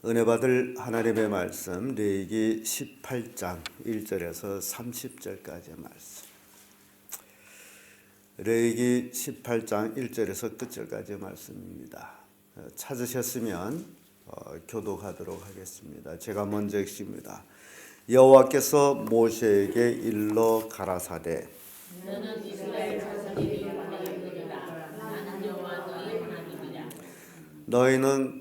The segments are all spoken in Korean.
은혜 받을 하나님의 말씀 레위기 18장 1절에서 30절까지의 말씀. 레위기 18장 1절에서 끝절까지의 말씀입니다. 찾으셨으면 교독하도록 하겠습니다. 제가 먼저 읽습니다. 여호와께서 모세에게 일러 가라사대 너는 이스라엘 자손에게 말하였느니라. 나는 여호와 너희 하나님이라. 너희는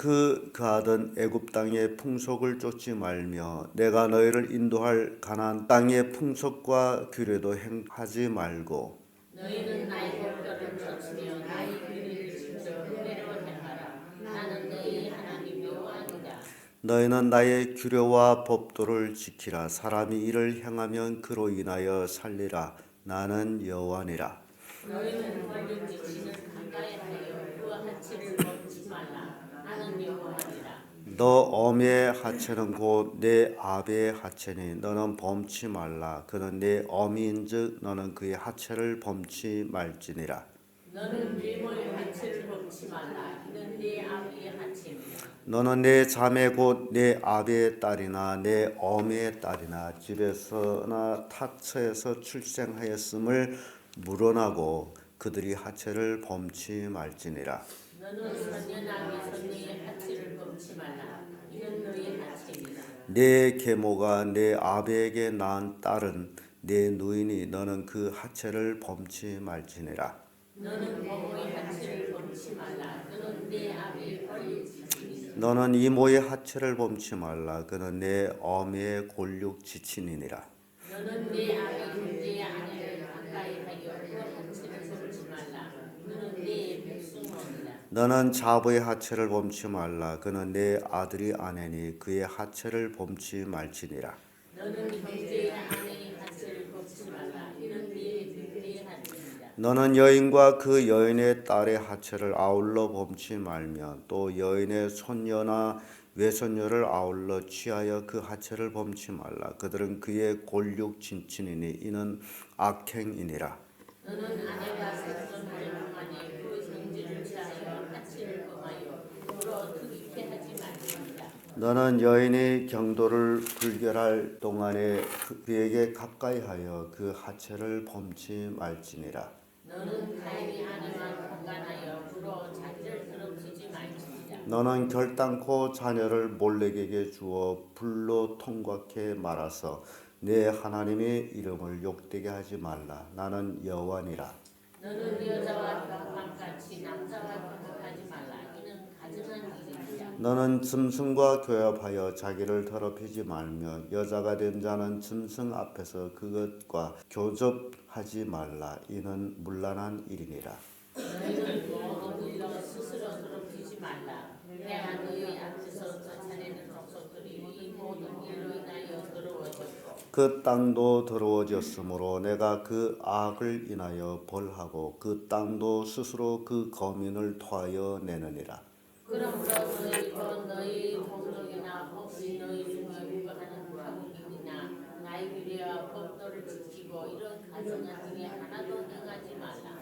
그하던 애굽 땅의 풍속을 쫓지 말며 내가 너희를 인도할 가나안 땅의 풍속과 규례도 행하지 말고 너희는 나의 법도를 쫓으며 나의 규례를 지켜 그대로 행하라. 나는 너희 하나님 여호와니라. 너희는 나의 규례와 법도를 지키라. 사람이 이를 행하면 그로 인하여 살리라. 나는 여호와니라. 너희는 권력 지키는 가까이 하여 그 하체를 먹지 말라. 나는 여호와니라. 너 어미의 하체는 곧 내 아비의 하체니 너는 범치 말라. 그는 내 어미인즉 너는 그의 하체를 범치 말지니라. 너는 외모의 하체를 범치 말라. 이는 내 아비의 하체니라. 너는 내 자매 곧 내 아비의 딸이나 내 어미의 딸이나 집에서나 타처에서 출생하였음을 물어나고 그들이 하체를 범치 말지니라. 너는 선녀나 미선녀의 하체를 범치 말라. 이는 너의 하체니라. 내 계모가 내 아비에게 낳은 딸은 내 누이니 너는 그 하체를 범치 말지니라. 너는 고모의 하체를 범치 말라. 그는 내 아비의 권력 지치니라. 너는 이모의 하체를 범치 말라. 그는 내 어미의 골육 지친이니라. 너는 내 아비 형제의 아내를 가까이 하여 그 하체를 범치 말라. 그는 내 백성원이라. 너는 자부의 하체를 범치 말라. 그는 내 아들이 아내니 그의 하체를 범치 말지니라. 너는 형제의 아내의 하체를 범치 말라. 이는 네 형제의 하체니라. 너는 여인과 그 여인의 딸의 하체를 아울러 범치 말며 또 여인의 손녀나 외손녀를 아울러 취하여 그 하체를 범치 말라. 그들은 그의 골육 진친이니 이는 악행이니라. 너는 아내가 생존하려는 만에 그 형제를 취하여 하체를 범하여 물어 듣게 하지 말지니라. 너는 여인이 경도를 불결할 동안에 그에게 가까이하여 그 하체를 범치 말지니라. 너는 가인이 아내와 강간하여 물어 자기를 더럽히지 말지니라. 너는 결단코 자녀를 몰렉에게 주어 불로 통과케 말아서 내 하나님의 이름을 욕되게 하지 말라. 나는 여호와니라. 너는 여자와 결혼함같이 남자와 결혼하지 말라. 이는 가증한 일이니라. 너는 짐승과 교합하여 자기를 더럽히지 말며 여자가 된 자는 짐승 앞에서 그것과 교접하지 말라. 이는 문란한 일이니라. 너희는 또 너희로 스스로 더럽히지 말라. 내가 너희 앞에서 쫓아내는 족속들이 이 모든 일로 인하여 더러워졌고 그 땅도 더러워졌으므로 내가 그 악을 인하여 벌하고 그 땅도 스스로 그 거민을 토하여 내느니라. 그러므로 너희 곧 너희 동족이나 혹시 너희 중에 우거하는 가문이나 나의 규례와 법도를 지키고 이런 가증한 일이 하나도 행하지 말라.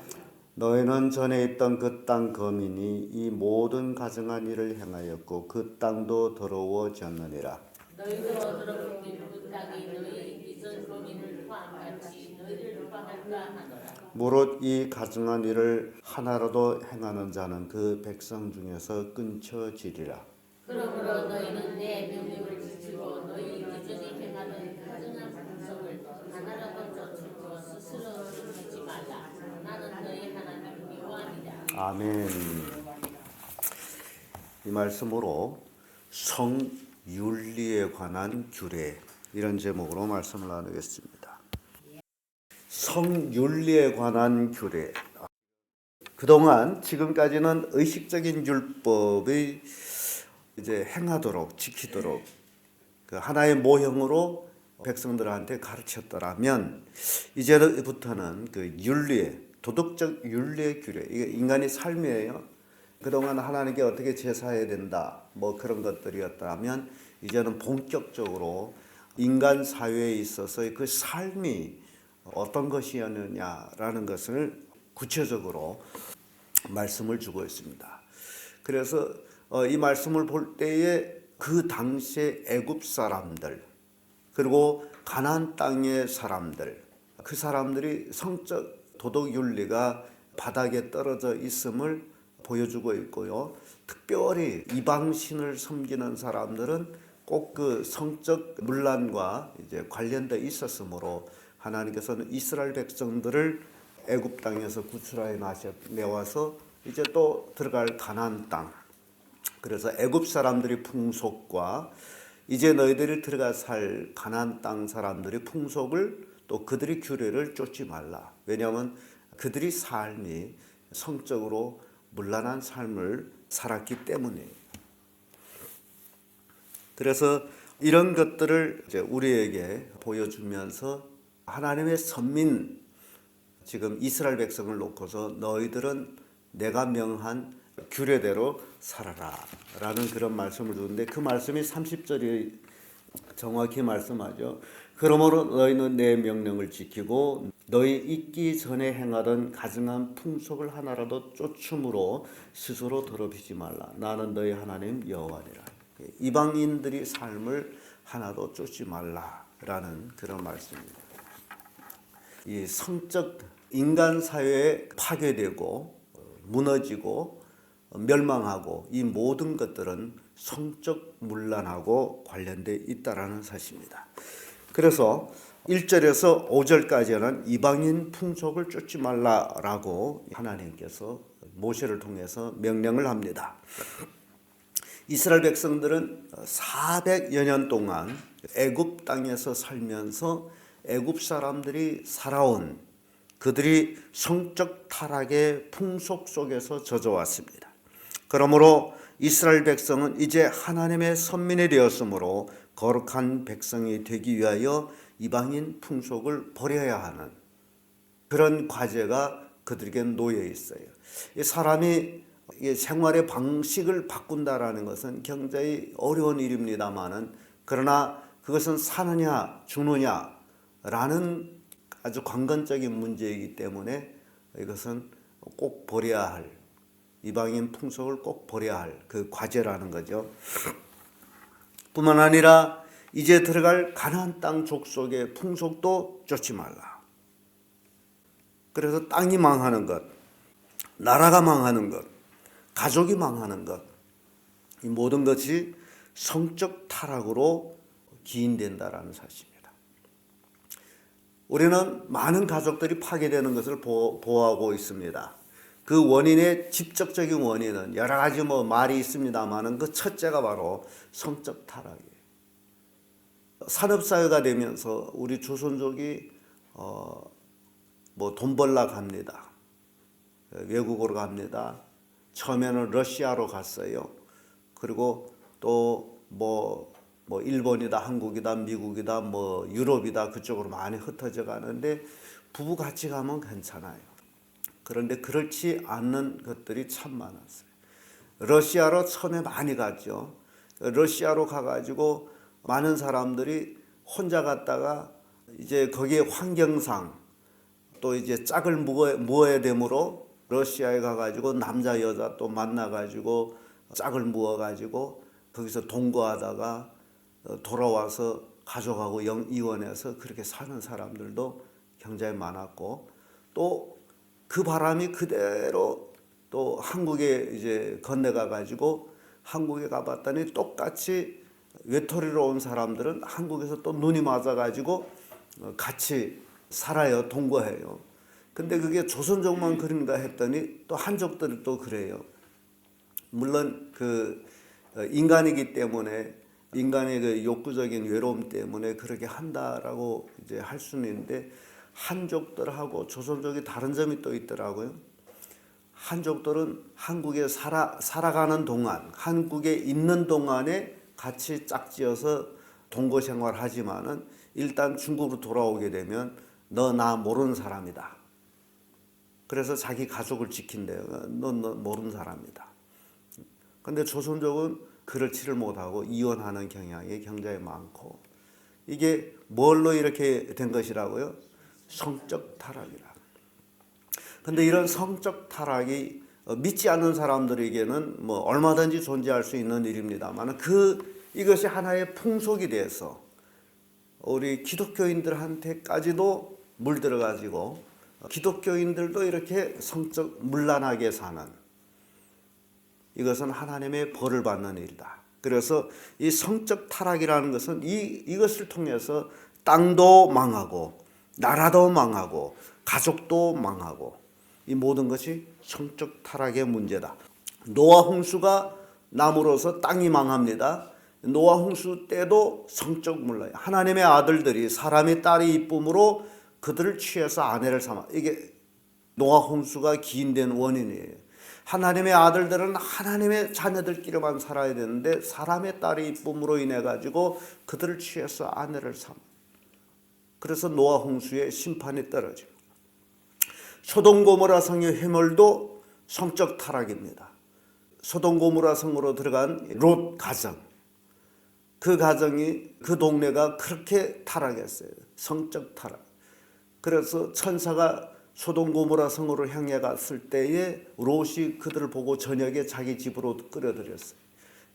너희는 전에 있던 그 땅 거민이 이 모든 가증한 일을 행하였고 그 땅도 더러워졌느니라. 너희도 더럽힌 그 땅이 너희 이전 거민을 토함같이 너희를 토할까 하노라. 무릇 이 가증한 일을 하나라도 행하는 자는 그 백성 중에서 끊쳐지리라. 그러므로 너희는 내 명령을 지키고 너희 이전에 행하던 가증한 풍속을 하나라도 쫓고 스스로 지키지 말라. 나는 너희 하나님 여호와니라. 아멘. 이 말씀으로 성윤리에 관한 규례 이런 제목으로 말씀을 나누겠습니다. 성윤리에 관한 규례. 그동안 지금까지는 의식적인 율법이 이제 행하도록 지키도록 그 하나의 모형으로 백성들한테 가르쳤더라면 이제부터는 그 윤리의 도덕적 윤리의 규례 이게 인간의 삶이에요. 그동안 하나님께 어떻게 제사해야 된다 뭐 그런 것들이었다면 이제는 본격적으로 인간 사회에 있어서의 그 삶이 어떤 것이었느냐라는 것을 구체적으로 말씀을 주고 있습니다. 그래서 이 말씀을 볼 때에 그 당시의 애굽 사람들 그리고 가나안 땅의 사람들 그 사람들이 성적 도덕 윤리가 바닥에 떨어져 있음을 보여주고 있고요. 특별히 이방신을 섬기는 사람들은 꼭 그 성적 문란과 이제 관련돼 있었으므로 하나님께서는 이스라엘 백성들을 애굽 땅에서 구출하여 내와서 이제 또 들어갈 가나안 땅. 그래서 애굽 사람들의 풍속과 이제 너희들이 들어가 살 가나안 땅 사람들의 풍속을 또 그들의 규례를 쫓지 말라. 왜냐하면 그들의 삶이 성적으로 문란한 삶을 살았기 때문이에요. 그래서 이런 것들을 이제 우리에게 보여주면서 하나님의 선민 지금 이스라엘 백성을 놓고서 너희들은 내가 명한 규례대로 살아라 라는 그런 말씀을 주는데 그 말씀이 30절이 정확히 말씀하죠. 그러므로 너희는 내 명령을 지키고 너희 있기 전에 행하던 가증한 풍속을 하나라도 쫓음으로 스스로 더럽히지 말라. 나는 너희 하나님 여호와니라. 이방인들의 삶을 하나도 쫓지 말라라는 그런 말씀입니다. 이 성적 인간 사회에 파괴되고 무너지고 멸망하고 이 모든 것들은 성적 문란하고 관련되어 있다라는 사실입니다. 그래서 1절에서 5절까지는 이방인 풍속을 쫓지 말라라고 하나님께서 모세를 통해서 명령을 합니다. 이스라엘 백성들은 400여 년 동안 애굽 땅에서 살면서 애굽 사람들이 살아온 그들이 성적 타락의 풍속 속에서 젖어왔습니다. 그러므로 이스라엘 백성은 이제 하나님의 선민이 되었으므로 거룩한 백성이 되기 위하여 이방인 풍속을 버려야 하는 그런 과제가 그들에게 놓여 있어요. 사람이 생활의 방식을 바꾼다라는 것은 굉장히 어려운 일입니다만은 그러나 그것은 사느냐 죽느냐라는 아주 관건적인 문제이기 때문에 이것은 꼭 버려야 할 이방인 풍속을 꼭 버려야 할 그 과제라는 거죠. 뿐만 아니라 이제 들어갈 가나안 땅 족속의 풍속도 쫓지 말라. 그래서 땅이 망하는 것, 나라가 망하는 것, 가족이 망하는 것, 이 모든 것이 성적 타락으로 기인된다라는 사실입니다. 우리는 많은 가족들이 파괴되는 것을 보호하고 있습니다. 그 원인의 직접적인 원인은 여러 가지 말이 있습니다만은 그 첫째가 바로 성적 타락이에요. 산업사회가 되면서 우리 조선족이 돈 벌러 갑니다. 외국으로 갑니다. 처음에는 러시아로 갔어요. 그리고 또 일본이다, 한국이다, 미국이다, 유럽이다 그쪽으로 많이 흩어져 가는데 부부 같이 가면 괜찮아요. 그런데 그렇지 않는 것들이 참 많았어요. 러시아로 처음에 많이 갔죠. 러시아로 가가지고 많은 사람들이 혼자 갔다가 이제 거기에 환경상 또 이제 짝을 무어야 되므로 러시아에 가가지고 남자 여자 또 만나가지고 짝을 무어가지고 거기서 동거하다가 돌아와서 가족하고 이혼해서 그렇게 사는 사람들도 굉장히 많았고 또 그 바람이 그대로 또 한국에 이제 건너가가지고 한국에 가봤더니 똑같이 외톨이로 온 사람들은 한국에서 또 눈이 맞아가지고 같이 살아요, 동거해요. 근데 그게 조선족만 그런가 했더니 또 한족들이 또 그래요. 물론 그 인간이기 때문에 인간의 그 욕구적인 외로움 때문에 그렇게 한다라고 이제 할 수는 있는데 한족들하고 조선족이 다른 점이 또 있더라고요. 한족들은 한국에 살아가는 동안, 한국에 있는 동안에 같이 짝지어서 동거 생활하지만은 일단 중국으로 돌아오게 되면 너 나 모르는 사람이다. 그래서 자기 가족을 지킨대요. 너 모르는 사람이다. 근데 조선족은 그렇지를 못하고 이혼하는 경향이 굉장히 많고 이게 뭘로 이렇게 된 것이라고요? 성적 타락이라. 근데 이런 성적 타락이 믿지 않는 사람들에게는 얼마든지 존재할 수 있는 일입니다만 그 이것이 하나의 풍속이 돼서 우리 기독교인들한테까지도 물들어가지고 기독교인들도 이렇게 성적 문란하게 사는, 이것은 하나님의 벌을 받는 일이다. 그래서 이 성적 타락이라는 것은 이것을 통해서 땅도 망하고 나라도 망하고 가족도 망하고 이 모든 것이 성적 타락의 문제다. 노아 홍수가 남으로서 땅이 망합니다. 노아 홍수 때도 성적 문란, 하나님의 아들들이 사람의 딸이 이쁨으로 그들을 취해서 아내를 삼아, 이게 노아 홍수가 기인된 원인이에요. 하나님의 아들들은 하나님의 자녀들끼리만 살아야 되는데 사람의 딸이 이쁨으로 인해 가지고 그들을 취해서 아내를 삼아. 그래서 노아 홍수의 심판이 떨어지고, 소돔 고모라 성의 회멸도 성적 타락입니다. 소돔 고모라 성으로 들어간 롯 가정, 그 가정이, 그 동네가 그렇게 타락했어요. 성적 타락. 그래서 천사가 소돔 고모라 성으로 향해 갔을 때에 롯이 그들을 보고 저녁에 자기 집으로 끌어들였어요.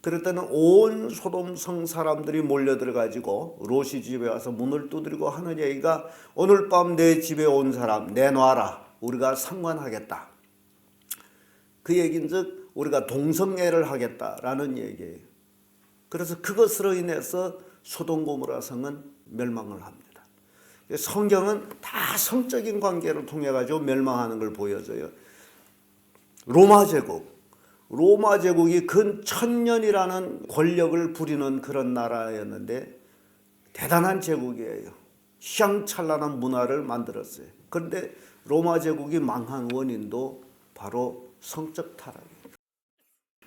그럴 때는 온 소돔 성 사람들이 몰려들어 가지고 롯이 집에 와서 문을 두드리고 하는 얘기가, 오늘 밤 내 집에 온 사람 내놔라, 우리가 상관하겠다. 그 얘기인즉 우리가 동성애를 하겠다라는 얘기예요. 그래서 그것으로 인해서 소돔 고모라 성은 멸망을 합니다. 성경은 다 성적인 관계를 통해 가지고 멸망하는 걸 보여줘요. 로마 제국이 근 1000년이라는 권력을 부리는 그런 나라였는데 대단한 제국이에요. 휘황찬란한 문화를 만들었어요. 그런데 로마 제국이 망한 원인도 바로 성적 타락이에요.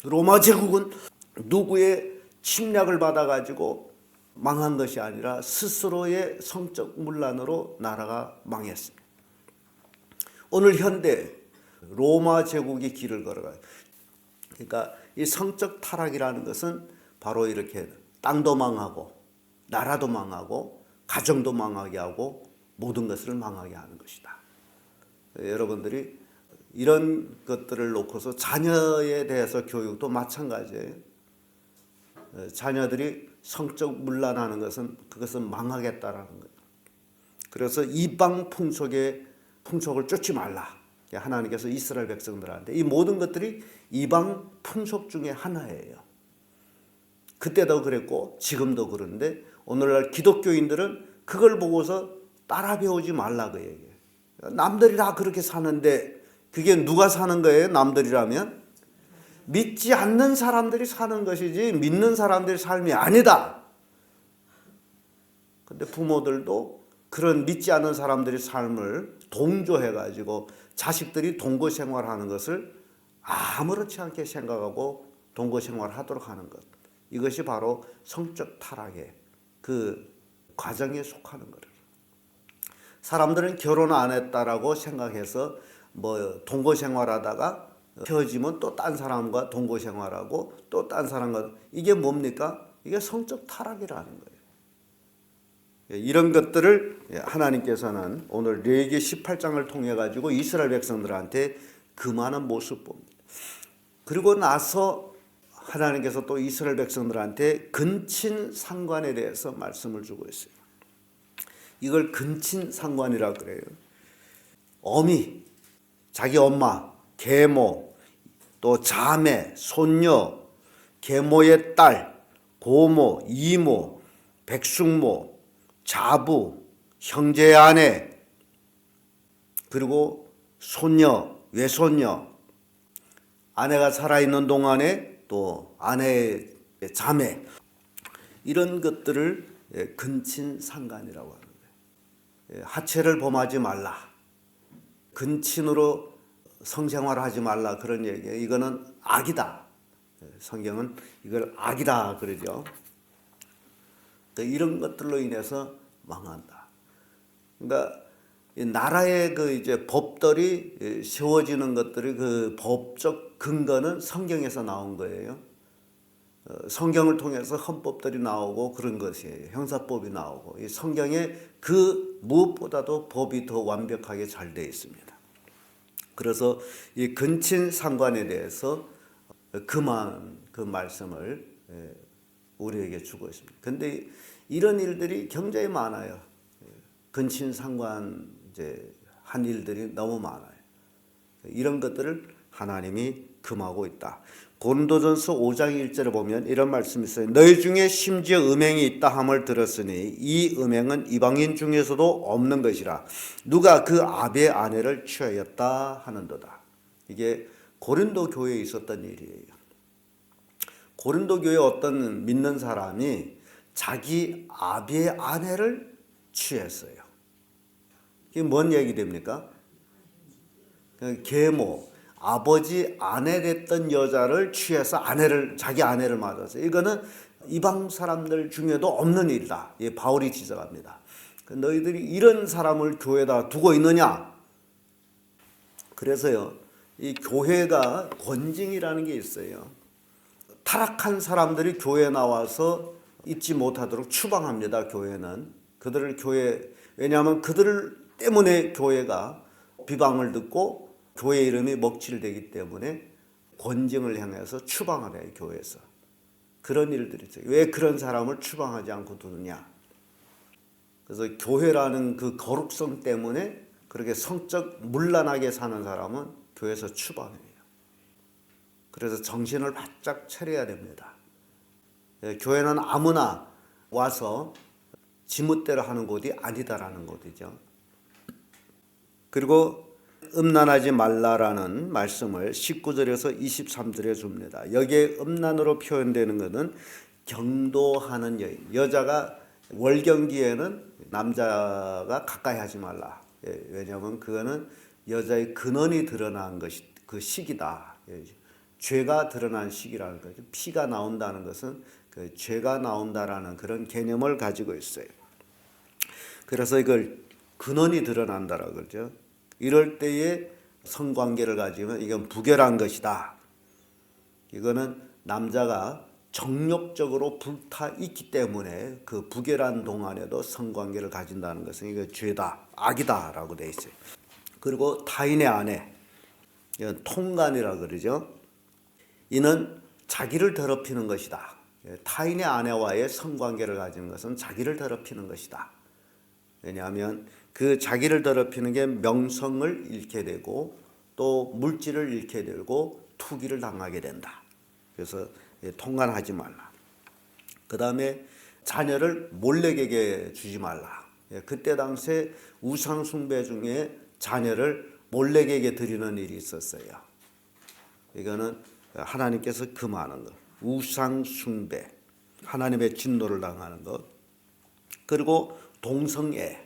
로마 제국은 누구의 침략을 받아가지고 망한 것이 아니라 스스로의 성적 문란으로 나라가 망했습니다. 오늘 현대 로마 제국이 길을 걸어가요. 그러니까 이 성적 타락이라는 것은 바로 이렇게 땅도 망하고 나라도 망하고 가정도 망하게 하고 모든 것을 망하게 하는 것이다. 여러분들이 이런 것들을 놓고서 자녀에 대해서 교육도 마찬가지예요. 자녀들이 성적 문란하는 것은 그것은 망하겠다라는 거예요. 그래서 이방 풍속을 쫓지 말라. 하나님께서 이스라엘 백성들한테 이 모든 것들이 이방 풍속 중에 하나예요. 그때도 그랬고 지금도 그런데 오늘날 기독교인들은 그걸 보고서 따라 배우지 말라 그 얘기예요. 남들이 다 그렇게 사는데 그게 누가 사는 거예요? 남들이라면 믿지 않는 사람들이 사는 것이지 믿는 사람들의 삶이 아니다. 근데 부모들도 그런 믿지 않는 사람들의 삶을 동조해가지고 자식들이 동거 생활하는 것을 아무렇지 않게 생각하고 동거 생활하도록 하는 것. 이것이 바로 성적 타락의 그 과정에 속하는 거예요. 사람들은 결혼 안 했다라고 생각해서 뭐 동거 생활하다가 헤어지면 또 딴 사람과 동거 생활하고 또 딴 사람과, 이게 뭡니까? 이게 성적 타락이라는 거예요. 이런 것들을 하나님께서는 오늘 레위기 18장을 통해 가지고 이스라엘 백성들한테 금하는 모습 봅니다. 그리고 나서 하나님께서 또 이스라엘 백성들한테 근친 상관에 대해서 말씀을 주고 있어요. 이걸 근친 상관이라고 그래요. 어미, 자기 엄마, 계모, 또 자매, 손녀, 계모의 딸, 고모, 이모, 백숙모, 자부, 형제의 아내, 그리고 손녀, 외손녀, 아내가 살아있는 동안에 또 아내의 자매, 이런 것들을 근친 상간이라고 하는 거예요. 하체를 범하지 말라, 근친으로 성생활하지 말라, 그런 얘기예요. 이거는 악이다. 성경은 이걸 악이다 그러죠. 이런 것들로 인해서 망한다. 그러니까 나라의 그 이제 법들이 세워지는 것들이 그 법적 근거는 성경에서 나온 거예요. 성경을 통해서 헌법들이 나오고 그런 것이에요. 형사법이 나오고 이 성경에 그 무엇보다도 법이 더 완벽하게 잘 되어 있습니다. 그래서 이 근친 상관에 대해서 금한 그 말씀을 우리에게 주고 있습니다. 근데 이런 일들이 굉장히 많아요. 근친상관 이제 한 일들이 너무 많아요. 이런 것들을 하나님이 금하고 있다. 고린도전서 5장 1절에 보면 이런 말씀이 있어요. 너희 중에 심지어 음행이 있다 함을 들었으니 이 음행은 이방인 중에서도 없는 것이라. 누가 그 아비의 아내를 취하였다 하는도다. 이게 고린도 교회에 있었던 일이에요. 고린도 교회 어떤 믿는 사람이 자기 아비의 아내를 취했어요. 이게 뭔 얘기 됩니까? 계모, 아버지 아내 됐던 여자를 취해서 자기 아내를 맞았어요. 이거는 이방 사람들 중에도 없는 일이다. 예, 바울이 지적합니다. 너희들이 이런 사람을 교회에다 두고 있느냐? 그래서요, 이 교회가 권징이라는 게 있어요. 타락한 사람들이 교회에 나와서 잊지 못하도록 추방합니다. 교회는 왜냐하면 그들 때문에 교회가 비방을 듣고 교회 이름이 먹칠되기 때문에 권징을 향해서 추방을 해요. 교회에서. 그런 일들이 있어요. 왜 그런 사람을 추방하지 않고 두느냐? 그래서 교회라는 그 거룩성 때문에 그렇게 성적 문란하게 사는 사람은 교회에서 추방해요. 그래서 정신을 바짝 차려야 됩니다. 교회는 아무나 와서 지멋대로 하는 곳이 아니다라는 것이죠. 그리고 음란하지 말라라는 말씀을 19절에서 23절에 줍니다. 여기에 음란으로 표현되는 것은 경도하는 여인. 여자가 월경기에는 남자가 가까이 하지 말라. 왜냐하면 그거는 여자의 근원이 드러난 것이 그 시기다. 죄가 드러난 시기라는 거죠. 피가 나온다는 것은 그 죄가 나온다라는 그런 개념을 가지고 있어요. 그래서 이걸 근원이 드러난다라고 그러죠. 이럴 때에 성관계를 가지면 이건 부결한 것이다. 이거는 남자가 정욕적으로 불타 있기 때문에 그 부결한 동안에도 성관계를 가진다는 것은 이거 죄다, 악이다라고 되어 있어요. 그리고 타인의 아내, 이건 통간이라고 그러죠. 이는 자기를 더럽히는 것이다. 타인의 아내와의 성관계를 가지는 것은 자기를 더럽히는 것이다. 왜냐하면 그 자기를 더럽히는 게 명성을 잃게 되고 또 물질을 잃게 되고 투기를 당하게 된다. 그래서 통간하지 말라. 그 다음에 자녀를 몰래에게 주지 말라. 그때 당시에 우상 숭배 중에 자녀를 몰래에게 드리는 일이 있었어요. 이거는 하나님께서 금하는 것. 우상 숭배. 하나님의 진노를 당하는 것. 그리고 동성애.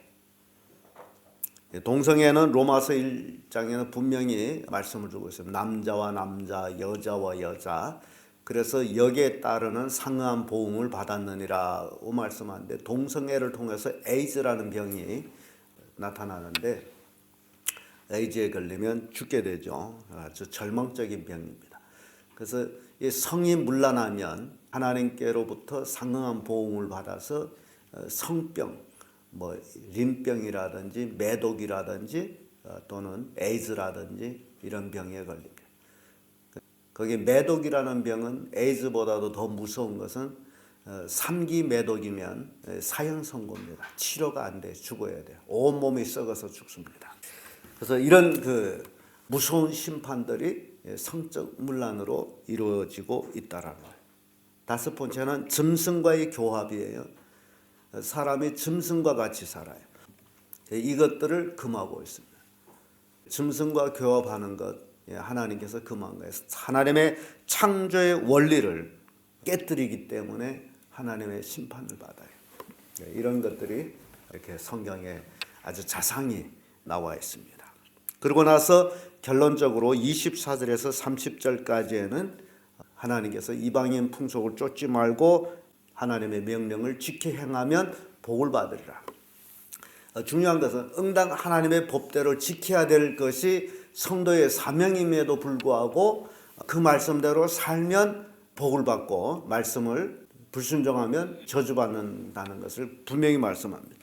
동성애는 로마서 1장에는 분명히 말씀을 주고 있습니다. 남자와 남자, 여자와 여자. 그래서 여기에 따르는 상응한 보응을 받았느니라고 말씀하는데 동성애를 통해서 에이즈라는 병이 나타나는데 에이즈에 걸리면 죽게 되죠. 아주 절망적인 병입니다. 그래서 이 성이 문란하면 하나님께로부터 상응한 보응을 받아서 성병, 림병이라든지 매독이라든지 또는 에이즈라든지 이런 병에 걸립니다. 거기 매독이라는 병은 에이즈보다도 더 무서운 것은 3기 매독이면 사형 선고입니다. 치료가 안 돼, 죽어야 돼요. 온몸이 썩어서 죽습니다. 그래서 이런 그 무서운 심판들이 성적 문란으로 이루어지고 있다라는 거예요. 다섯 번째는 짐승과의 교합이에요. 사람이 짐승과 같이 살아요. 이것들을 금하고 있습니다. 짐승과 교합하는 것 하나님께서 금한 거예요. 하나님의 창조의 원리를 깨뜨리기 때문에 하나님의 심판을 받아요. 이런 것들이 이렇게 성경에 아주 자상히 나와 있습니다. 그러고 나서 결론적으로 24절에서 30절까지에는 하나님께서 이방인 풍속을 쫓지 말고 하나님의 명령을 지켜 행하면 복을 받으리라. 중요한 것은 응당 하나님의 법대로 지켜야 될 것이 성도의 사명임에도 불구하고 그 말씀대로 살면 복을 받고 말씀을 불순종하면 저주받는다는 것을 분명히 말씀합니다.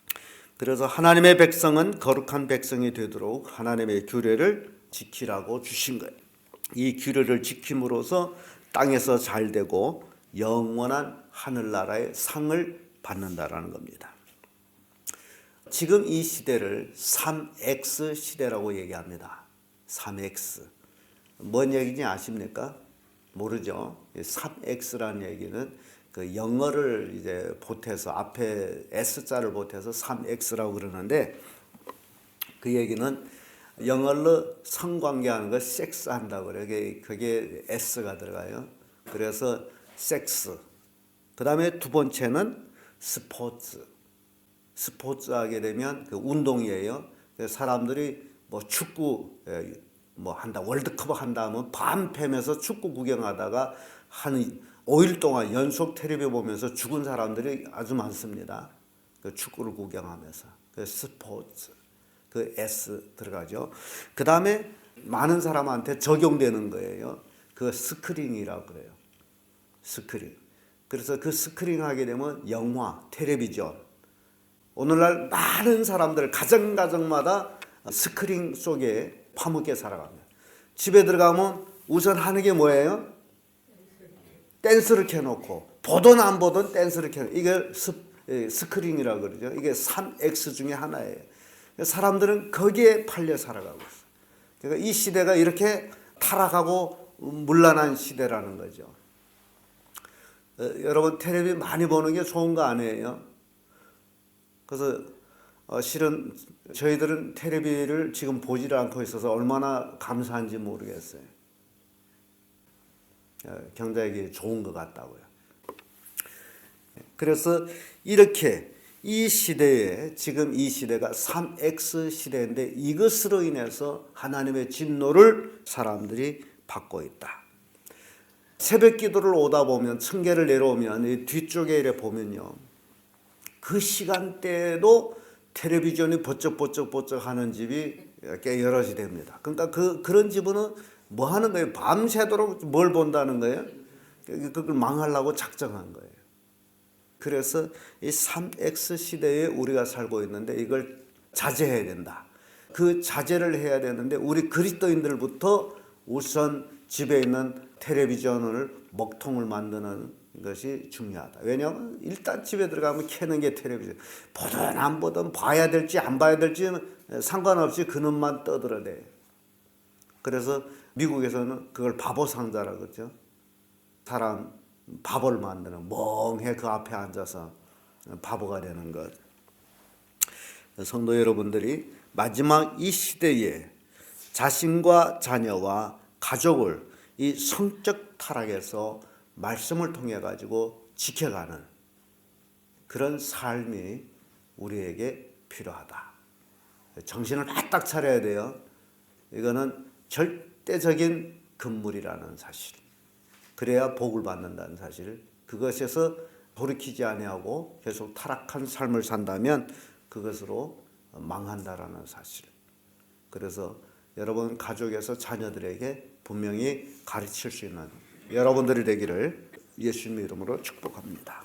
그래서 하나님의 백성은 거룩한 백성이 되도록 하나님의 규례를 지키라고 주신 거예요. 이 규례를 지킴으로써 땅에서 잘 되고 영원한 하늘나라의 상을 받는다라는 겁니다. 지금 이 시대를 3X 시대라고 얘기합니다. 3X. 뭔 얘기인지 아십니까? 모르죠. 3X라는 얘기는 그 영어를 이제 보태서 앞에 S자를 보태서 3X라고 그러는데, 그 얘기는 영어로 성관계하는 거 섹스 한다고 그래요. 그게 S가 들어가요. 그래서 섹스. 그 다음에 두 번째는 스포츠. 스포츠 하게 되면 그 운동이에요. 사람들이 뭐 축구 뭐 한다, 월드컵 한다 하면 밤새면서 축구 구경하다가 한 5일 동안 연속 텔레비 보면서 죽은 사람들이 아주 많습니다. 그 축구를 구경하면서. 그 스포츠. 그 S 들어가죠. 그 다음에 많은 사람한테 적용되는 거예요. 그 스크린이라고 그래요. 스크린. 그래서 그 스크린 하게 되면 영화, 텔레비전. 오늘날 많은 사람들 가정가정마다 스크린 속에 파묻게 살아갑니다. 집에 들어가면 우선 하는 게 뭐예요? 댄스를 켜놓고, 보든 안 보든 댄스를 켜놓고, 이게 스크린이라고 그러죠. 이게 3X 중에 하나예요. 사람들은 거기에 팔려 살아가고 있어요. 그러니까 이 시대가 이렇게 타락하고 문란한 시대라는 거죠. 여러분 텔레비 많이 보는 게 좋은 거 아니에요? 그래서 실은 저희들은 텔레비를 지금 보지를 않고 있어서 얼마나 감사한지 모르겠어요. 경제에게 좋은 것 같다고요. 그래서 이렇게 이 시대에, 지금 이 시대가 3X 시대인데 이것으로 인해서 하나님의 진노를 사람들이 받고 있다. 새벽 기도를 오다 보면, 청계를 내려오면 이 뒤쪽에 이래 보면요, 그 시간대에도 텔레비전이 버쩍버쩍 하는 집이 꽤 여럿이 됩니다. 그러니까 그런 집은 뭐 하는 거예요? 밤새도록 뭘 본다는 거예요? 그걸 망하려고 작정한 거예요. 그래서 이 3X 시대에 우리가 살고 있는데 이걸 자제해야 된다. 그 자제를 해야 되는데 우리 그리스도인들부터 우선 집에 있는 텔레비전을 먹통을 만드는 것이 중요하다. 왜냐하면 일단 집에 들어가면 켜는 게 텔레비전. 보든 안 보든 봐야 될지 안 봐야 될지 상관없이 그놈만 떠들어대요. 그래서 미국에서는 그걸 바보 상자라고 그러죠. 사람 바보를 만드는, 멍해 그 앞에 앉아서 바보가 되는 것. 성도 여러분들이 마지막 이 시대에 자신과 자녀와 가족을 이 성적 타락에서 말씀을 통해 가지고 지켜가는 그런 삶이 우리에게 필요하다. 정신을 바짝 차려야 돼요. 이거는 절대적인 금물이라는 사실. 그래야 복을 받는다는 사실. 그것에서 돌이키지 아니하고 계속 타락한 삶을 산다면 그것으로 망한다라는 사실. 그래서 여러분 가족에서 자녀들에게 분명히 가르칠 수 있는 여러분들이 되기를 예수님의 이름으로 축복합니다.